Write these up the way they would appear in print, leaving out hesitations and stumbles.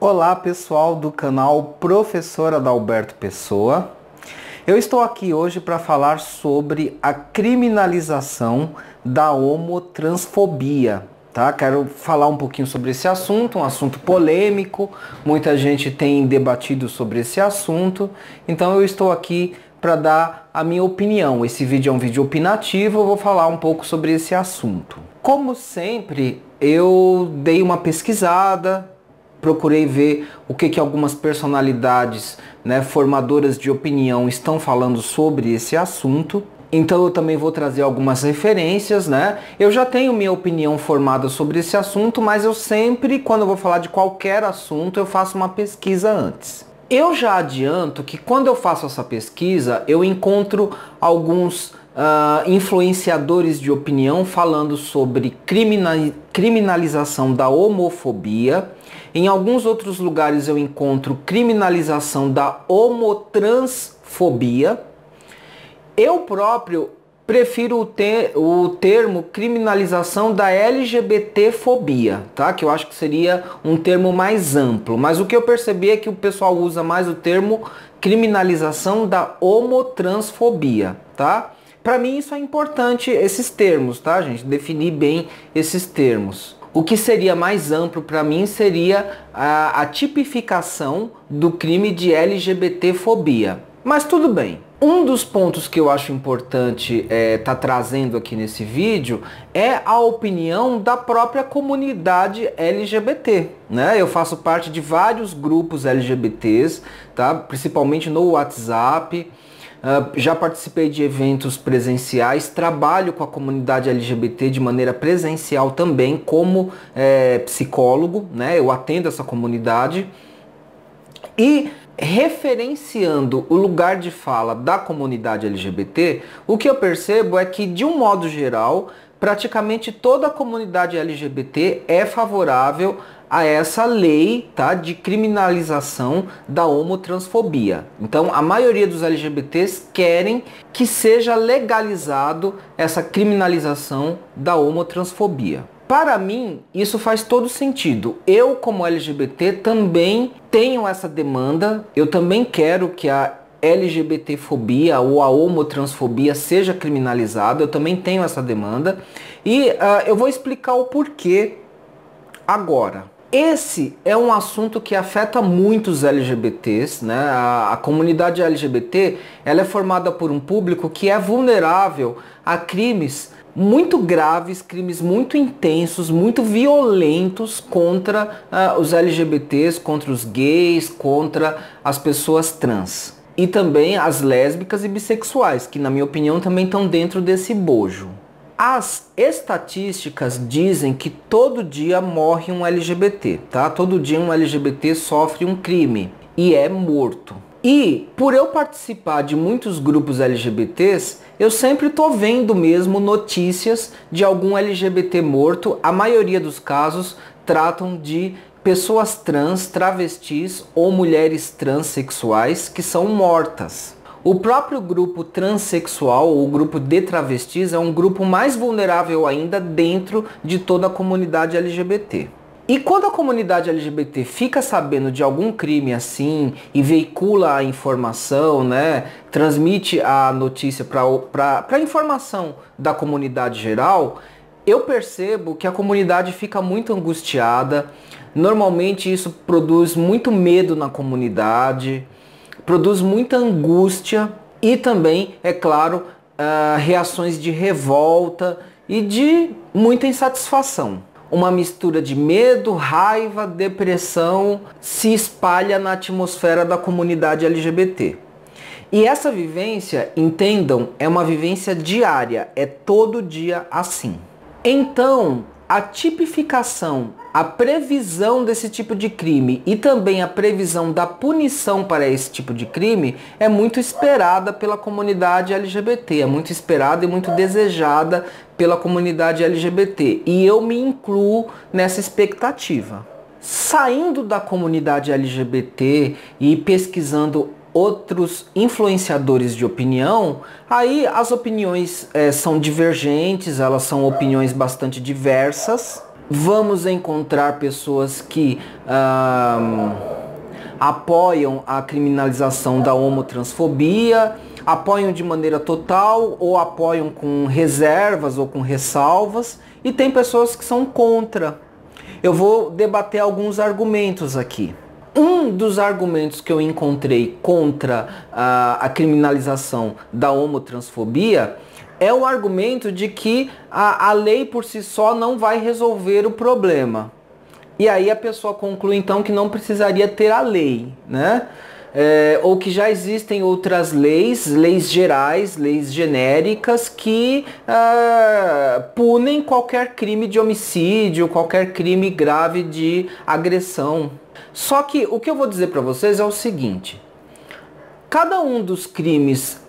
Olá pessoal do canal Professor Adalberto Pessoa. Eu estou aqui hoje para falar sobre a criminalização da homotransfobia, tá? Quero falar um pouquinho sobre esse assunto, um assunto polêmico, muita gente tem debatido sobre esse assunto, então eu estou aqui para dar a minha opinião. Esse vídeo é um vídeo opinativo, eu vou falar um pouco sobre esse assunto. Como sempre, eu dei uma pesquisada, procurei ver o que algumas personalidades, formadoras de opinião estão falando sobre esse assunto. Então eu também vou trazer algumas referências, Eu já tenho minha opinião formada sobre esse assunto, mas eu sempre, quando eu vou falar de qualquer assunto, eu faço uma pesquisa antes. Eu já adianto que quando eu faço essa pesquisa, eu encontro alguns influenciadores de opinião falando sobre criminalização da homofobia. Em alguns outros lugares eu encontro criminalização da homotransfobia. Eu próprio prefiro o termo criminalização da LGBTfobia, tá? Que eu acho que seria um termo mais amplo. Mas o que eu percebi é que o pessoal usa mais o termo criminalização da homotransfobia, tá? Para mim isso é importante, esses termos, tá, gente? Definir bem esses termos. O que seria mais amplo para mim seria a tipificação do crime de LGBTfobia. Mas tudo bem. Um dos pontos que eu acho importante tá trazendo aqui nesse vídeo é a opinião da própria comunidade LGBT, Eu faço parte de vários grupos LGBTs, tá? Principalmente no WhatsApp. Já participei de eventos presenciais, trabalho com a comunidade LGBT de maneira presencial também como psicólogo, Eu atendo essa comunidade. E referenciando o lugar de fala da comunidade LGBT, o que eu percebo é que, de um modo geral, praticamente toda a comunidade LGBT é favorável a essa lei, tá, de criminalização da homotransfobia. Então, a maioria dos LGBTs querem que seja legalizado essa criminalização da homotransfobia. Para mim, isso faz todo sentido. Eu, como LGBT, também tenho essa demanda. Eu também quero que a LGBTfobia ou a homotransfobia seja criminalizada. Eu também tenho essa demanda. E eu vou explicar o porquê agora. Esse é um assunto que afeta muitos LGBTs, A comunidade LGBT, ela é formada por um público que é vulnerável a crimes muito graves, crimes muito intensos, muito violentos contra os LGBTs, contra os gays, contra as pessoas trans. E também as lésbicas e bissexuais, que na minha opinião também estão dentro desse bojo. As estatísticas dizem que todo dia morre um LGBT, tá? Todo dia um LGBT sofre um crime e é morto. E por eu participar de muitos grupos LGBTs, eu sempre tô vendo mesmo notícias de algum LGBT morto. A maioria dos casos tratam de pessoas trans, travestis ou mulheres transexuais que são mortas. O próprio grupo transexual, ou o grupo de travestis, é um grupo mais vulnerável ainda dentro de toda a comunidade LGBT. E quando a comunidade LGBT fica sabendo de algum crime assim e veicula a informação, transmite a notícia para a informação da comunidade geral, eu percebo que a comunidade fica muito angustiada. Normalmente isso produz muito medo na comunidade, produz muita angústia e também, é claro, reações de revolta e de muita insatisfação. Uma mistura de medo, raiva, depressão se espalha na atmosfera da comunidade LGBT. E essa vivência, entendam, é uma vivência diária, é todo dia assim. Então, a tipificação, a previsão desse tipo de crime e também a previsão da punição para esse tipo de crime é muito esperada pela comunidade LGBT, é muito esperada e muito desejada pela comunidade LGBT. E eu me incluo nessa expectativa. Saindo da comunidade LGBT e pesquisando outros influenciadores de opinião, aí as opiniões são divergentes, elas são opiniões bastante diversas. vamos encontrar pessoas que apoiam a criminalização da homotransfobia, apoiam de maneira total ou apoiam com reservas ou com ressalvas, e tem pessoas que são contra. Eu vou debater alguns argumentos aqui. Um dos argumentos que eu encontrei contra a criminalização da homotransfobia é o argumento de que a lei por si só não vai resolver o problema. E aí a pessoa conclui então que não precisaria ter a lei, né? Ou que já existem outras leis, leis gerais, leis genéricas que punem qualquer crime de homicídio, qualquer crime grave de agressão. Só que o que eu vou dizer para vocês é o seguinte: cada um dos crimes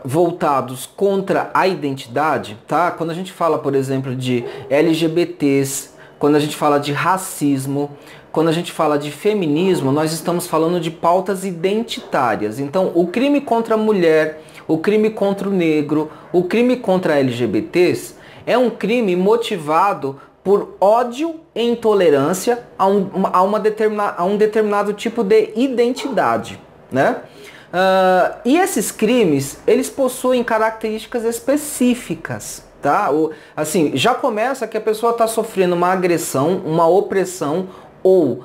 voltados contra a identidade, tá? Quando a gente fala, por exemplo, de LGBTs, quando a gente fala de racismo, quando a gente fala de feminismo, nós estamos falando de pautas identitárias. Então, o crime contra a mulher, o crime contra o negro, o crime contra LGBTs é um crime motivado por ódio e intolerância a um determinado tipo de identidade, né? E esses crimes, eles possuem características específicas, tá? Assim, já começa que a pessoa está sofrendo uma agressão, uma opressão ou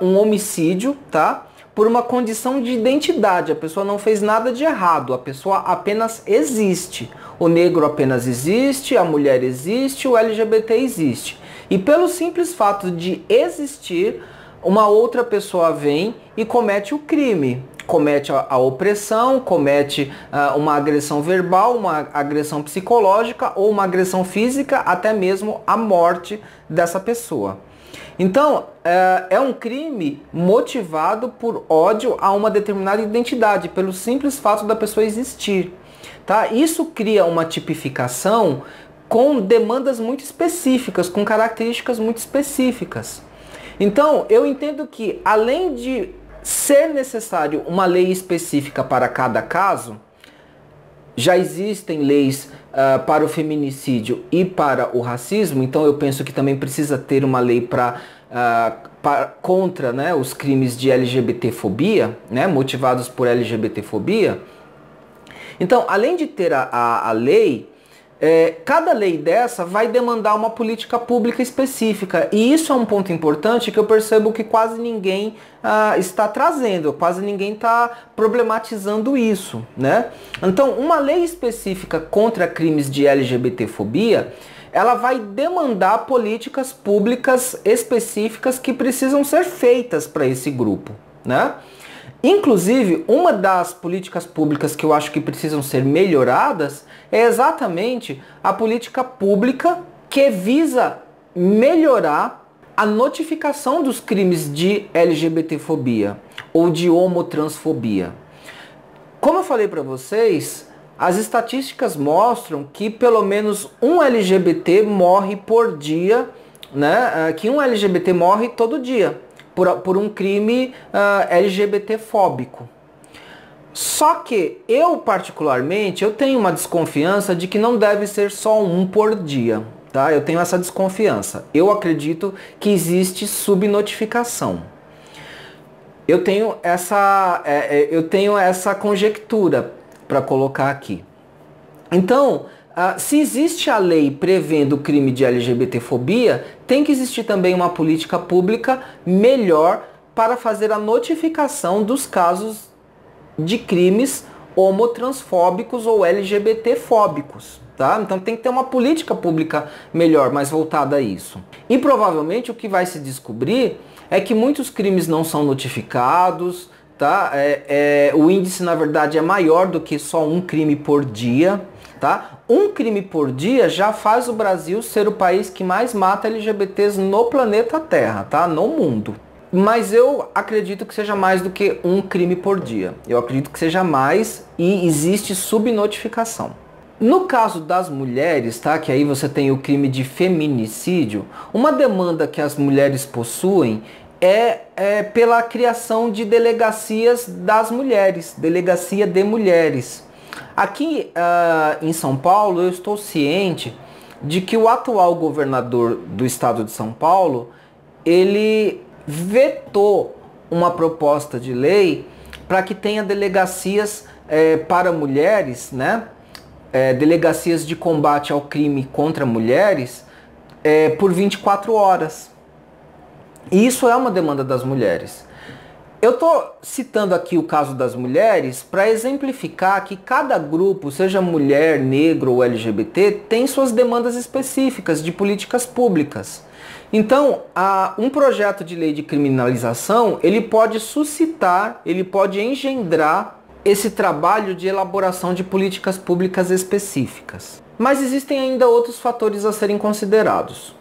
um homicídio, tá? Por uma condição de identidade. A pessoa não fez nada de errado, a pessoa apenas existe. O negro apenas existe, a mulher existe, o LGBT existe. E pelo simples fato de existir, uma outra pessoa vem e comete o crime. Comete a opressão, comete uma agressão verbal, uma agressão psicológica ou uma agressão física, até mesmo a morte dessa pessoa. Então, é um crime motivado por ódio a uma determinada identidade, pelo simples fato da pessoa existir. Tá? Isso cria uma tipificação com demandas muito específicas, com características muito específicas. Então, eu entendo que, além de ser necessário uma lei específica para cada caso, já existem leis para o feminicídio e para o racismo, então eu penso que também precisa ter uma lei contra, né, os crimes de LGBTfobia, né, motivados por LGBTfobia. Então, além de ter a lei, cada lei dessa vai demandar uma política pública específica. E isso é um ponto importante que eu percebo que quase ninguém está trazendo, quase ninguém está problematizando isso, né? Então, uma lei específica contra crimes de LGBTfobia, ela vai demandar políticas públicas específicas que precisam ser feitas para esse grupo, né? Inclusive, uma das políticas públicas que eu acho que precisam ser melhoradas é exatamente a política pública que visa melhorar a notificação dos crimes de LGBTfobia ou de homotransfobia. Como eu falei para vocês, as estatísticas mostram que pelo menos um LGBT morre por dia, né? Que um LGBT morre todo dia por um crime LGBT-fóbico. Só que eu, particularmente, eu tenho uma desconfiança de que não deve ser só um por dia, tá? Eu tenho essa desconfiança. Eu acredito que existe subnotificação. Eu tenho essa conjectura para colocar aqui. Então, se existe a lei prevendo o crime de LGBTfobia, tem que existir também uma política pública melhor para fazer a notificação dos casos de crimes homotransfóbicos ou LGBTfóbicos, tá? Então tem que ter uma política pública melhor, mais voltada a isso. E provavelmente o que vai se descobrir é que muitos crimes não são notificados, tá? O índice, na verdade, é maior do que só um crime por dia. Tá? Um crime por dia já faz o Brasil ser o país que mais mata LGBTs no planeta Terra, tá? No mundo. Mas eu acredito que seja mais do que um crime por dia. Eu acredito que seja mais e existe subnotificação. No caso das mulheres, tá? Que aí você tem o crime de feminicídio, uma demanda que as mulheres possuem é pela criação de delegacias das mulheres, delegacia de mulheres. Aqui em São Paulo eu estou ciente de que o atual governador do estado de São Paulo, ele vetou uma proposta de lei para que tenha delegacias para mulheres, né? Delegacias de combate ao crime contra mulheres por 24 horas. E isso é uma demanda das mulheres. Eu estou citando aqui o caso das mulheres para exemplificar que cada grupo, seja mulher, negro ou LGBT, tem suas demandas específicas de políticas públicas. Então, um projeto de lei de criminalização, ele pode suscitar, ele pode engendrar esse trabalho de elaboração de políticas públicas específicas. Mas existem ainda outros fatores a serem considerados.